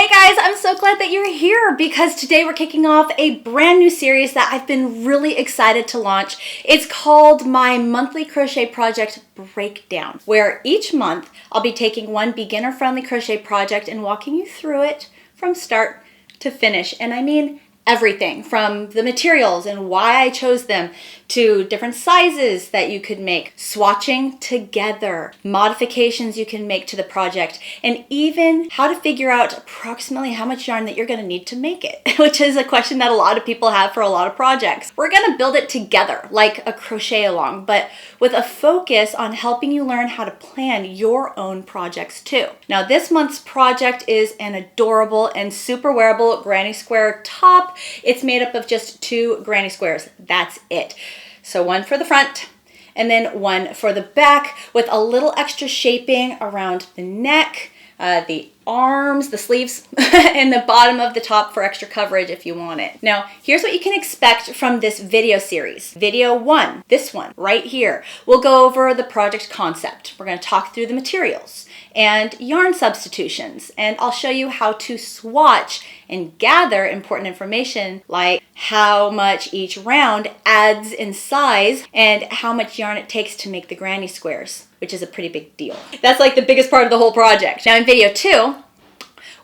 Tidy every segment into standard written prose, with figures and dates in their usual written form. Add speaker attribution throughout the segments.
Speaker 1: Hey guys, I'm so glad that you're here because today we're kicking off a brand new series that I've been really excited to launch. It's called my monthly crochet project breakdown, where each month I'll be taking one beginner-friendly crochet project and walking you through it from start to finish. And I mean everything from the materials and why I chose them to different sizes that you could make, swatching together, modifications you can make to the project, and even how to figure out approximately how much yarn that you're going to need to make it, which is a question that a lot of people have for a lot of projects. We're going to build it together like a crochet along, but with a focus on helping you learn how to plan your own projects too. Now this month's project is an adorable and super wearable Granny Square top. It's made up of just 2 granny squares. That's it. So one for the front and then one for the back with a little extra shaping around the neck, the arms, the sleeves, and the bottom of the top for extra coverage if you want it. Now, here's what you can expect from this video series. Video 1, this one right here, we'll go over the project concept. We're going to talk through the materials and yarn substitutions, and I'll show you how to swatch and gather important information like how much each round adds in size and how much yarn it takes to make the granny squares, which is a pretty big deal. That's like the biggest part of the whole project. Now in video 2,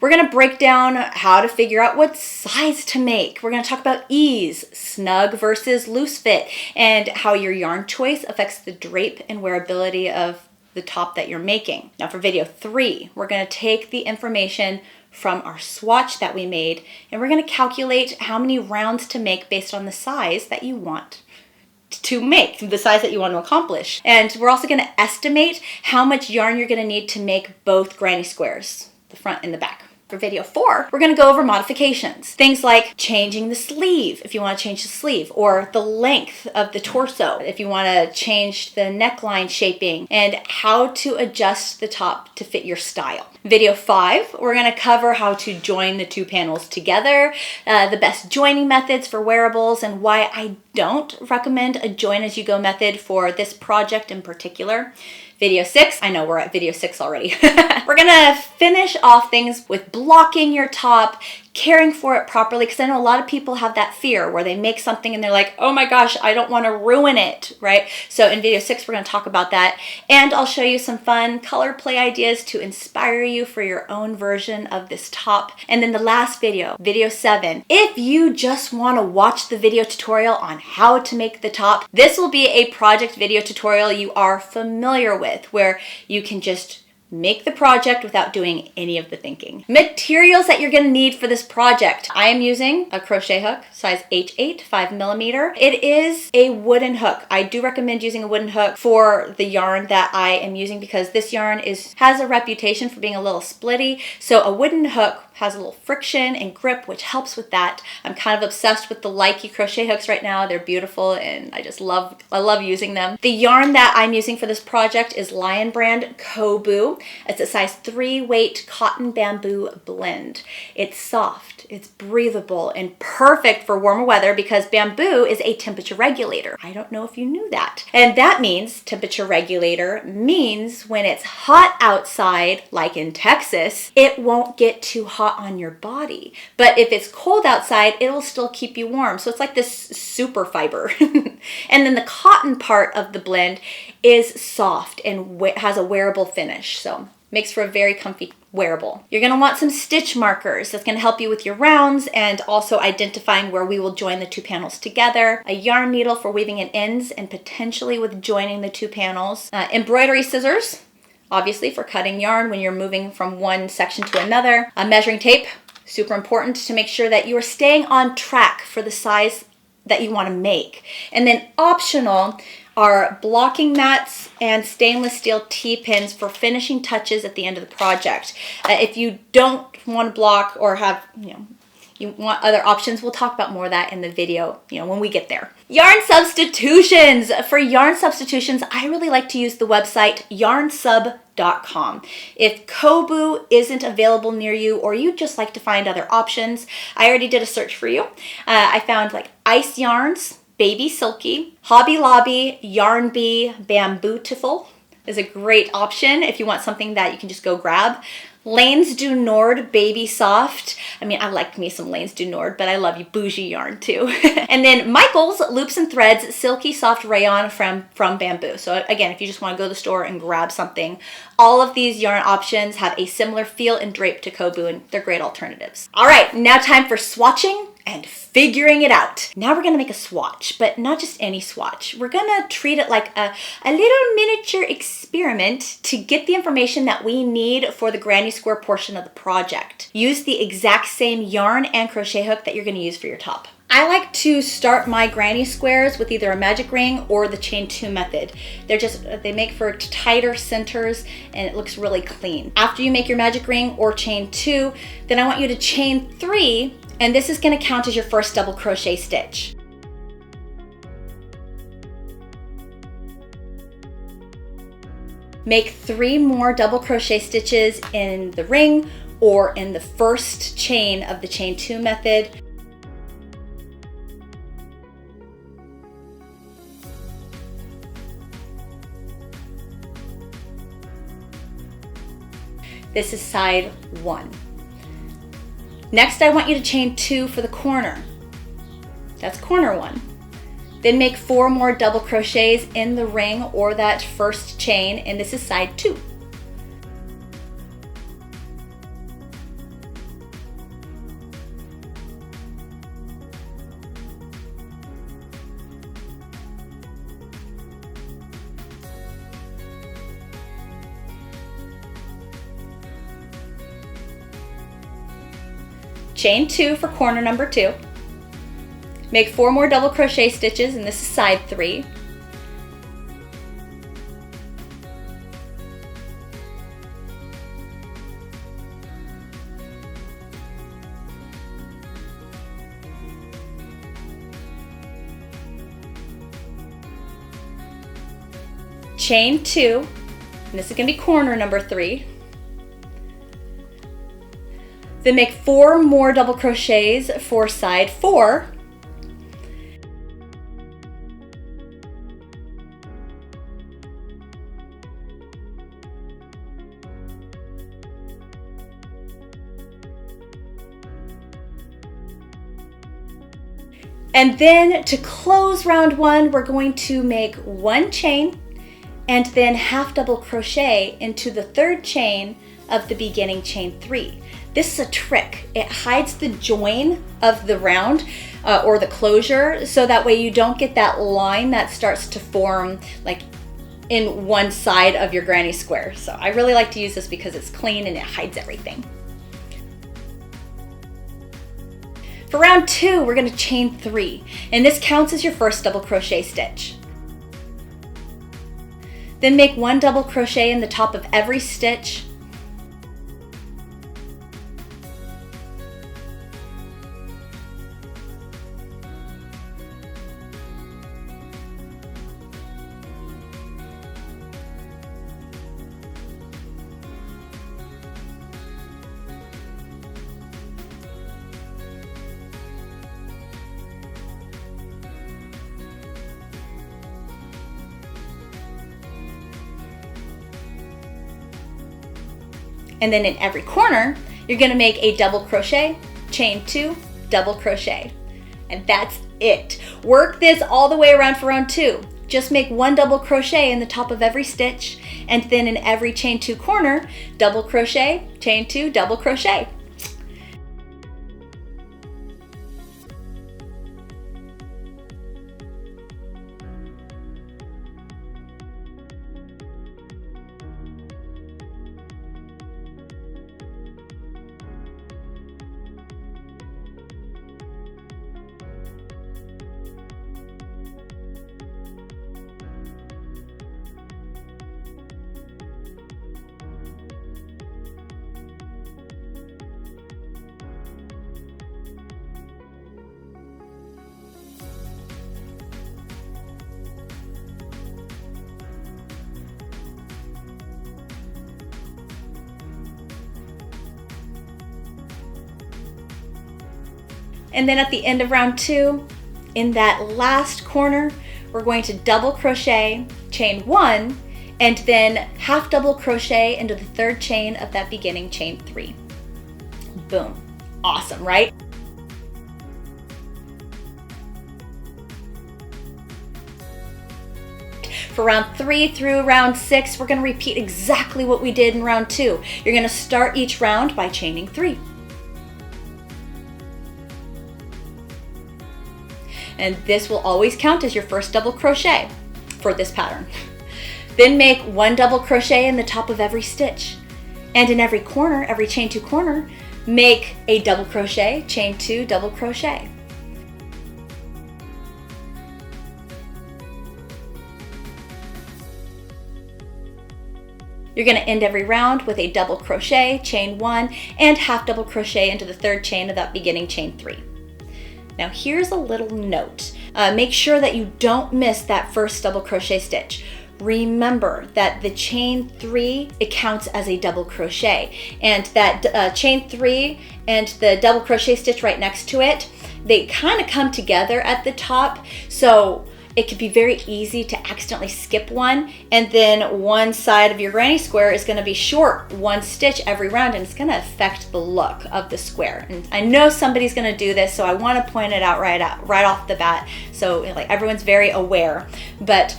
Speaker 1: we're going to break down how to figure out what size to make. We're going to talk about ease, snug versus loose fit, and how your yarn choice affects the drape and wearability of the top that you're making. Now for video 3, we're going to take the information from our swatch that we made and we're going to calculate how many rounds to make based on the size that you want to make, the size that you want to accomplish. And we're also going to estimate how much yarn you're going to need to make both granny squares, the front and the back. For video 4, we're going to go over modifications. Things like changing the sleeve, if you want to change the sleeve, or the length of the torso, if you want to change the neckline shaping, and how to adjust the top to fit your style. Video 5, we're going to cover how to join the 2 panels together, the best joining methods for wearables, and why I don't recommend a join-as-you-go method for this project in particular. Video 6, I know we're at video 6 already. We're gonna finish off things with blocking your top, caring for it properly, because I know a lot of people have that fear where they make something and they're like, oh my gosh, I don't want to ruin it, right? So in video 6, we're going to talk about that, and I'll show you some fun color play ideas to inspire you for your own version of this top. And then the last video, video 7, if you just want to watch the video tutorial on how to make the top, this will be a project video tutorial you are familiar with, where you can just make the project without doing any of the thinking. Materials that you're going to need for this project. I am using a crochet hook, size H8, 5mm. It is a wooden hook. I do recommend using a wooden hook for the yarn that I am using because this yarn has a reputation for being a little splitty. So a wooden hook has a little friction and grip, which helps with that. I'm kind of obsessed with the Likey crochet hooks right now. They're beautiful and I love using them. The yarn that I'm using for this project is Lion brand Coboo. It's a size 3 weight cotton bamboo blend. It's soft, it's breathable, and perfect for warmer weather because bamboo is a temperature regulator. I don't know if you knew that. And that means temperature regulator means when it's hot outside, like in Texas, it won't get too hot on your body. But if it's cold outside, it'll still keep you warm. So it's like this super fiber. And then the cotton part of the blend is soft and has a wearable finish. So makes for a very comfy wearable. You're going to want some stitch markers. That's going to help you with your rounds and also identifying where we will join the 2 panels together. A yarn needle for weaving in ends and potentially with joining the 2 panels. Embroidery scissors, obviously for cutting yarn when you're moving from one section to another. A measuring tape, super important to make sure that you are staying on track for the size that you want to make. And then optional are blocking mats and stainless steel T-pins for finishing touches at the end of the project. If you don't want to block or have, you want other options, we'll talk about more of that in the video, when we get there. Yarn substitutions. For yarn substitutions, I really like to use the website yarnsub.com. If Coboo isn't available near you or you just like to find other options, I already did a search for you. I found like Ice Yarns, Baby Silky, Hobby Lobby, Yarn Bee, Bambootiful is a great option if you want something that you can just go grab. Lanes du Nord Baby Soft. I mean, I like me some Lanes du Nord, but I love you bougie yarn too. And then Michael's Loops and Threads Silky Soft Rayon from Bamboo. So again, if you just want to go to the store and grab something, all of these yarn options have a similar feel and drape to Coboo, and they're great alternatives. All right, now time for swatching and figuring it out. Now we're gonna make a swatch, but not just any swatch. We're gonna treat it like a little miniature experiment to get the information that we need for the Granny Square portion of the project. Use the exact same yarn and crochet hook that you're gonna use for your top. I like to start my granny squares with either a magic ring or the chain 2 method. They make for tighter centers and it looks really clean. After you make your magic ring or chain 2, then I want you to chain 3, and this is going to count as your first double crochet stitch. Make 3 more double crochet stitches in the ring or in the first chain of the chain 2 method. This is side 1. Next, I want you to chain 2 for the corner. That's corner 1. Then make 4 more double crochets in the ring or that first chain, and this is side 2. Chain 2 for corner number 2. Make 4 more double crochet stitches, and this is side 3. Chain 2, and this is going to be corner number 3. Then make 4 more double crochets for side 4. And then to close round 1, we're going to make 1 chain and then half double crochet into the 3rd chain of the beginning chain 3. This is a trick. It hides the join of the round or the closure, so that way you don't get that line that starts to form like in one side of your granny square. So I really like to use this because it's clean and it hides everything. For round 2, we're going to chain 3, and this counts as your first double crochet stitch. Then make 1 double crochet in the top of every stitch. And then in every corner, you're gonna make a double crochet, chain 2, double crochet. And that's it. Work this all the way around for round 2. Just make 1 double crochet in the top of every stitch, and then in every chain 2 corner, double crochet, chain 2, double crochet. And then at the end of round 2, in that last corner, we're going to double crochet, chain 1, and then half double crochet into the third chain of that beginning chain 3. Boom. Awesome, right? For round 3 through round 6, we're going to repeat exactly what we did in round 2. You're going to start each round by chaining 3. And this will always count as your first double crochet for this pattern. Then make 1 double crochet in the top of every stitch. And in every corner, every chain 2 corner, make a double crochet, chain 2, double crochet. You're going to end every round with a double crochet, chain 1, and half double crochet into the third chain of that beginning chain 3. Now here's a little note. Make sure that you don't miss that first double crochet stitch. Remember that the chain 3, it counts as a double crochet, and that chain 3 and the double crochet stitch right next to it, they kind of come together at the top, so it could be very easy to accidentally skip one, and then one side of your granny square is going to be short 1 stitch every round, and it's going to affect the look of the square. And I know somebody's going to do this, so I want to point it out right off the bat, so like everyone's very aware. But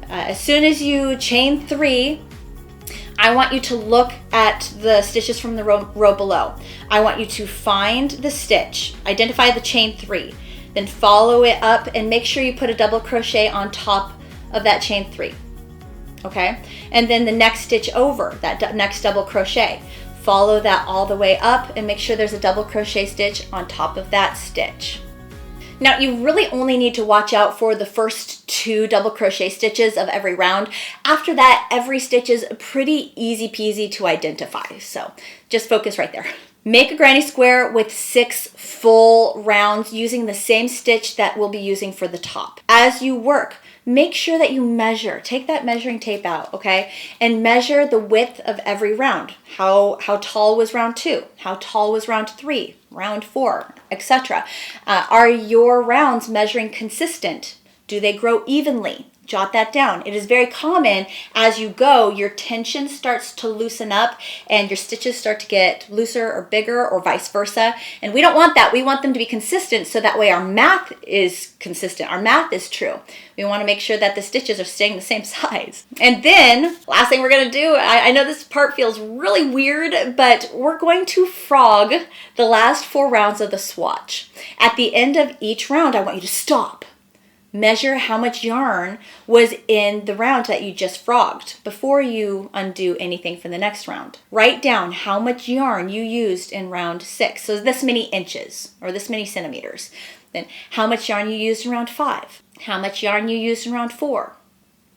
Speaker 1: as soon as you chain 3, I want you to look at the stitches from the row below. I want you to find the stitch, identify the chain 3, then follow it up and make sure you put a double crochet on top of that chain 3, okay? And then the next stitch over, that next double crochet, follow that all the way up and make sure there's a double crochet stitch on top of that stitch. Now you really only need to watch out for the first 2 double crochet stitches of every round. After that, every stitch is pretty easy peasy to identify, so just focus right there. Make a granny square with 6 full rounds using the same stitch that we'll be using for the top. As you work, make sure that you measure. Take that measuring tape out, okay? And measure the width of every round. How tall was round 2? How tall was round 3? Round 4, etc. Are your rounds measuring consistent? Do they grow evenly? Jot that down. It is very common as you go, your tension starts to loosen up and your stitches start to get looser or bigger or vice versa. And we don't want that. We want them to be consistent so that way our math is consistent. Our math is true. We want to make sure that the stitches are staying the same size. And then, last thing we're going to do, I know this part feels really weird, but we're going to frog the last 4 rounds of the swatch. At the end of each round, I want you to stop. Measure how much yarn was in the round that you just frogged before you undo anything for the next round. Write down how much yarn you used in round 6. So this many inches or this many centimeters. Then how much yarn you used in round 5. How much yarn you used in round 4.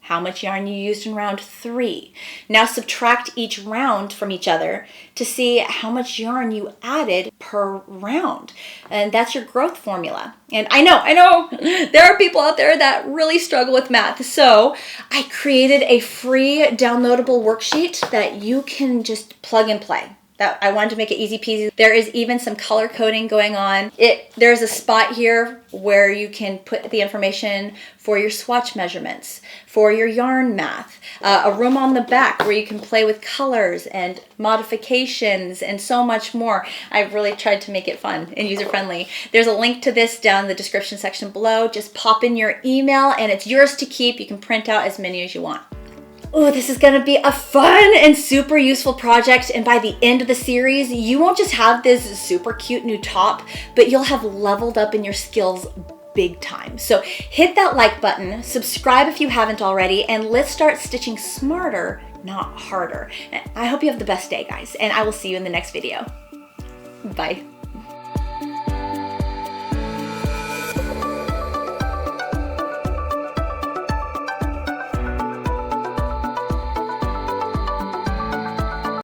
Speaker 1: How much yarn you used in round 3. Now subtract each round from each other to see how much yarn you added per round. And that's your growth formula. And I know, there are people out there that really struggle with math. So I created a free downloadable worksheet that you can just plug and play. That I wanted to make it easy peasy. There is even some color coding going on. There's a spot here where you can put the information for your swatch measurements, for your yarn math, a room on the back where you can play with colors and modifications and so much more. I've really tried to make it fun and user-friendly. There's a link to this down in the description section below. Just pop in your email and it's yours to keep. You can print out as many as you want. Oh, this is gonna be a fun and super useful project, and by the end of the series, you won't just have this super cute new top, but you'll have leveled up in your skills big time. So hit that like button, subscribe if you haven't already, and let's start stitching smarter, not harder. I hope you have the best day, guys, and I will see you in the next video. Bye.